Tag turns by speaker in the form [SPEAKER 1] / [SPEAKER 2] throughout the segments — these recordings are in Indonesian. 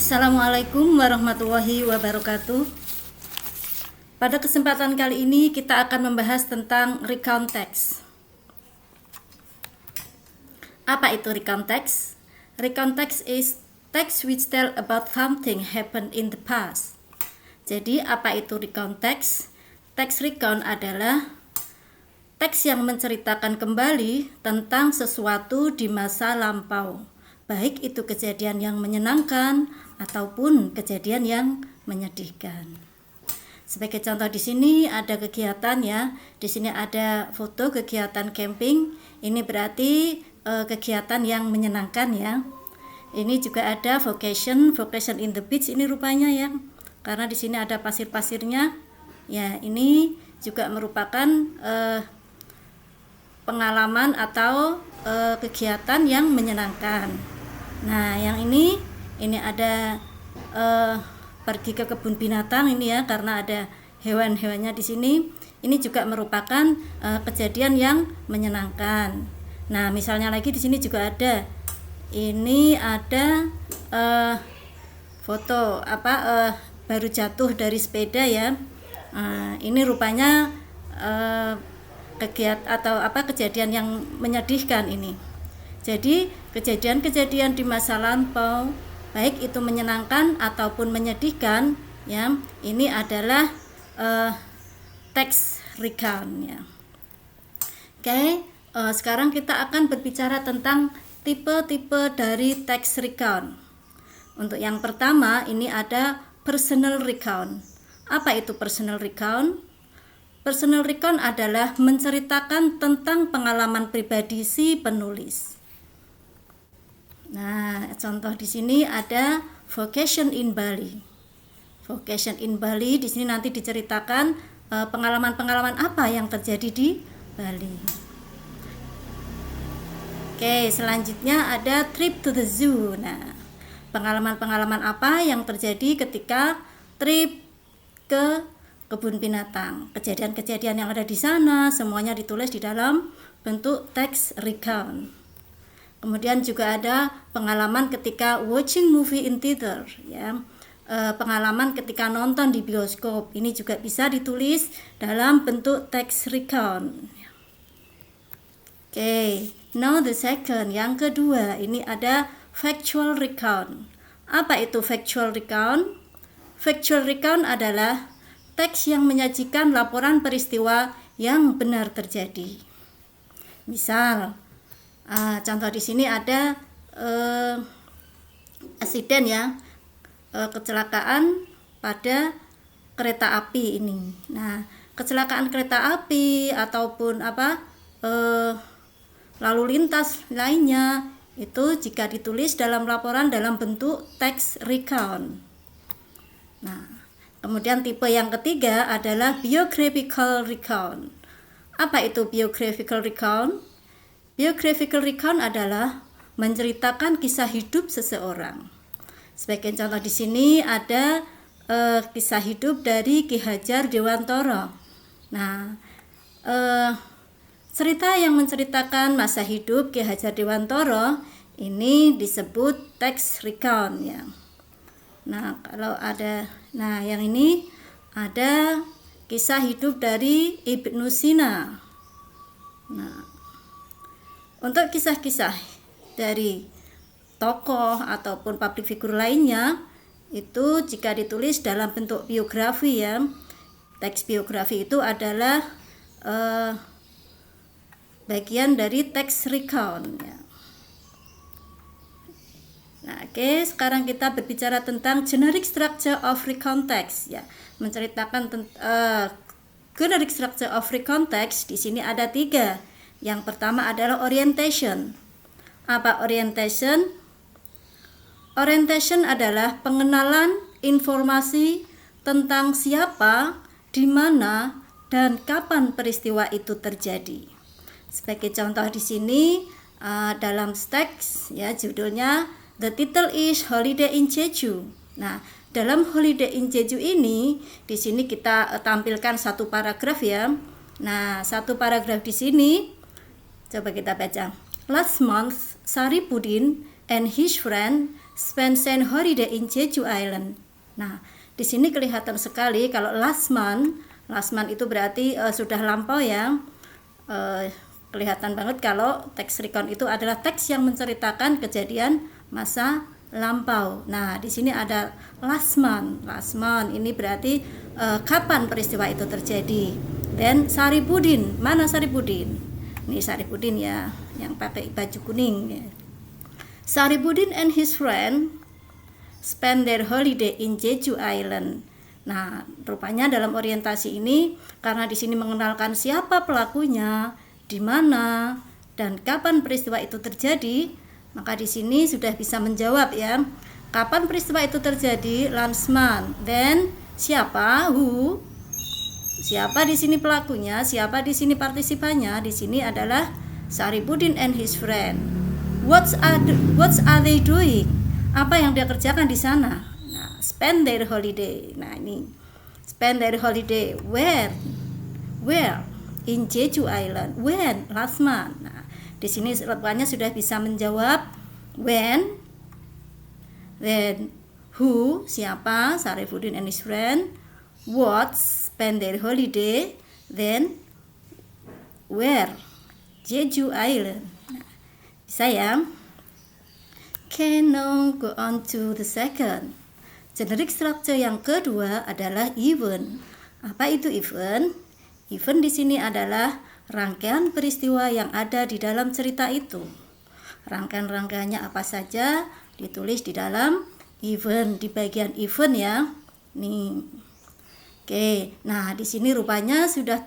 [SPEAKER 1] Assalamualaikum warahmatullahi wabarakatuh. Pada kesempatan kali ini kita akan membahas tentang recount text. Apa itu recount text? Recount text is text which tell about something happened in the past. Jadi apa itu recount text? Text recount adalah teks yang menceritakan kembali tentang sesuatu di masa lampau, baik itu kejadian yang menyenangkan ataupun kejadian yang menyedihkan. Sebagai contoh di sini ada kegiatan ya. Di sini ada foto kegiatan camping. Ini berarti kegiatan yang menyenangkan ya. Ini juga ada vacation in the beach ini rupanya ya. Karena di sini ada pasir-pasirnya. Ya, ini juga merupakan pengalaman atau kegiatan yang menyenangkan. Nah, yang ini ada pergi ke kebun binatang ini ya, karena ada hewan-hewannya di sini. Ini juga merupakan kejadian yang menyenangkan. Nah, misalnya lagi di sini juga ada. Ini ada foto baru jatuh dari sepeda ya. Ini rupanya kejadian yang menyedihkan ini. Jadi kejadian-kejadian di masa lampau, baik itu menyenangkan ataupun menyedihkan ya, ini adalah text recount ya. Oke, sekarang kita akan berbicara tentang tipe-tipe dari text recount. Untuk yang pertama ini ada personal recount. Apa itu personal recount? Personal recount adalah menceritakan tentang pengalaman pribadi si penulis. Nah, contoh di sini ada vacation in Bali. Vacation in Bali di sini nanti diceritakan pengalaman-pengalaman apa yang terjadi di Bali. Oke, selanjutnya ada trip to the zoo. Nah, pengalaman-pengalaman apa yang terjadi ketika trip ke kebun binatang. Kejadian-kejadian yang ada di sana semuanya ditulis di dalam bentuk text recount. Kemudian juga ada pengalaman ketika watching movie in theater ya. Pengalaman ketika nonton di bioskop. Ini juga bisa ditulis dalam bentuk text recount. Oke, now the second, yang kedua, ini ada factual recount. Apa itu factual recount? Factual recount adalah teks yang menyajikan laporan peristiwa yang benar terjadi. Misal, contoh di sini ada insiden ya, kecelakaan pada kereta api ini. Nah, kecelakaan kereta api ataupun lalu lintas lainnya itu jika ditulis dalam laporan dalam bentuk text recount. Nah, kemudian tipe yang ketiga adalah biographical recount. Apa itu biographical recount? Biographical recount adalah menceritakan kisah hidup seseorang. Sebagai contoh di sini ada kisah hidup dari Ki Hajar Dewantara. Nah, cerita yang menceritakan masa hidup Ki Hajar Dewantara ini disebut text recount ya. Nah, yang ini ada kisah hidup dari Ibnu Sina. Nah, untuk kisah-kisah dari tokoh ataupun public figure lainnya itu jika ditulis dalam bentuk biografi ya. Teks biografi itu adalah bagian dari text recount ya. Nah, oke, sekarang kita berbicara tentang generic structure of recount text ya. Menceritakan generic structure of recount text di sini ada 3. Yang pertama adalah orientation. Apa orientation? Orientation adalah pengenalan informasi tentang siapa, di mana, dan kapan peristiwa itu terjadi. Sebagai contoh di sini dalam teks ya, judulnya the title is Holiday in Jeju. Nah, dalam Holiday in Jeju ini di sini kita tampilkan satu paragraf ya. Nah, satu paragraf di sini coba kita baca. Last month, Saripudin and his friend spent holiday in Jeju Island. Nah, di sini kelihatan sekali kalau last month itu berarti sudah lampau ya. Kelihatan banget kalau teks recount itu adalah teks yang menceritakan kejadian masa lampau. Nah, di sini ada last month ini berarti kapan peristiwa itu terjadi. Dan Saripudin, mana Saripudin? Ini Saripudin ya, yang pakai baju kuning ya. Saripudin and his friend spend their holiday in Jeju Island. Nah, rupanya dalam orientasi ini karena di sini mengenalkan siapa pelakunya, di mana dan kapan peristiwa itu terjadi, maka di sini sudah bisa menjawab ya. Kapan peristiwa itu terjadi? Last month. Then siapa? Who? Siapa di sini pelakunya? Siapa di sini partisipannya? Di sini adalah Saripudin and his friend. What are they doing? Apa yang dia kerjakan di sana? Nah, spend their holiday. Nah, ini spend their holiday where? In Jeju Island. When? Last month. Nah, di sini rupanya sudah bisa menjawab when, then who, siapa, Saripudin and his friend, what, spend their holiday, then where, Jeju Island. Nah, bisa ya. Okay, now go on to the second. Generic structure yang kedua adalah event. Apa itu event? Event di sini adalah rangkaian peristiwa yang ada di dalam cerita itu. Rangkaian-rangkaiannya apa saja ditulis di dalam event, di bagian event ya. Nih. Oke, nah di sini rupanya sudah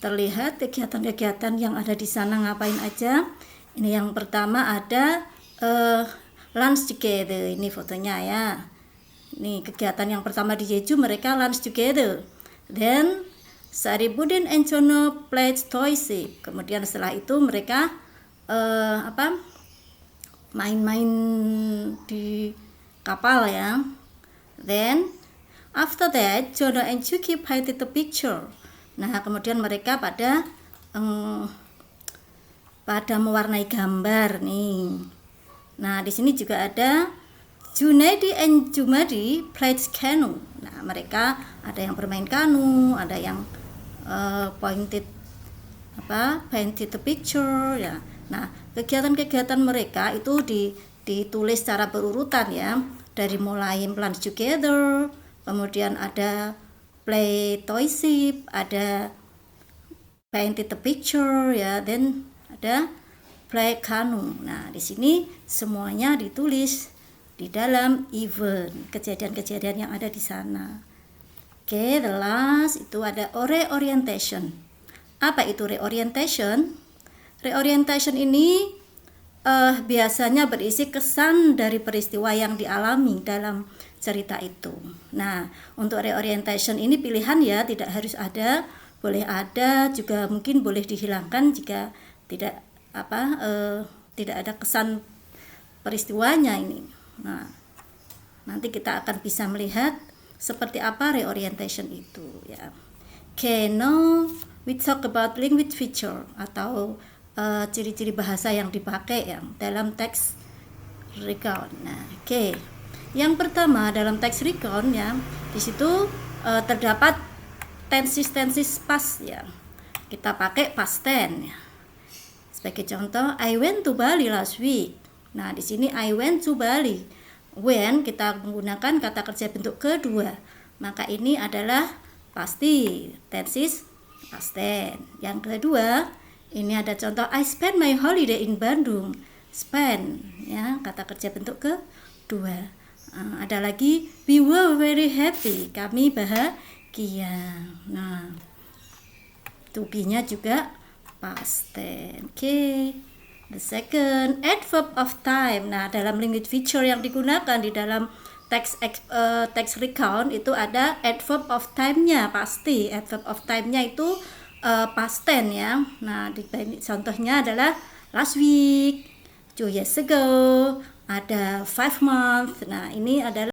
[SPEAKER 1] terlihat kegiatan-kegiatan yang ada di sana ngapain aja. Ini yang pertama ada lunch together. Ini fotonya ya. Ini kegiatan yang pertama di Jeju, mereka lunch together. Then Saripudin and Chono played toyship. Kemudian setelah itu mereka main-main di kapal ya. Then after that Chono and Chuki painted the picture. Nah, kemudian mereka pada mewarnai gambar nih. Nah, di sini juga ada Junaidi and Jumadi played canoe. Nah, mereka ada yang bermain kanu, ada yang painted the picture ya. Nah, kegiatan-kegiatan mereka itu ditulis secara berurutan ya, dari mulai lunch together, kemudian ada play toyship, ada painted the picture ya, then ada play canoe. Nah, di sini semuanya ditulis di dalam event, kejadian-kejadian yang ada di sana. Oke, the last itu ada reorientation. Apa itu reorientation? Reorientation ini biasanya berisi kesan dari peristiwa yang dialami dalam cerita itu. Nah, untuk reorientation ini pilihan ya, tidak harus ada, boleh ada, juga mungkin boleh dihilangkan jika tidak ada kesan peristiwanya ini. Nah, nanti kita akan bisa melihat seperti apa reorientation itu ya. Okay, now we talk about language feature atau ciri-ciri bahasa yang dipakai ya dalam teks recount. Nah, oke. Yang pertama dalam teks recount ya, di situ terdapat tenses past ya. Kita pakai past tense ya. Sebagai contoh, I went to Bali last week. Nah, di sini I went to Bali. When kita menggunakan kata kerja bentuk kedua, maka ini adalah pasti tenses past tense. Yang kedua, ini ada contoh I spent my holiday in Bandung. Spend ya, kata kerja bentuk kedua. Ada lagi we were very happy. Kami bahagia. Nah, to be-nya juga past tense. Okay. The second, adverb of time. Nah, dalam language feature yang digunakan di dalam teks recount itu ada adverb of time-nya pasti. Adverb of time-nya itu past tense ya. Nah, contohnya adalah last week, 2 years ago, ada 5 months. Nah, ini adalah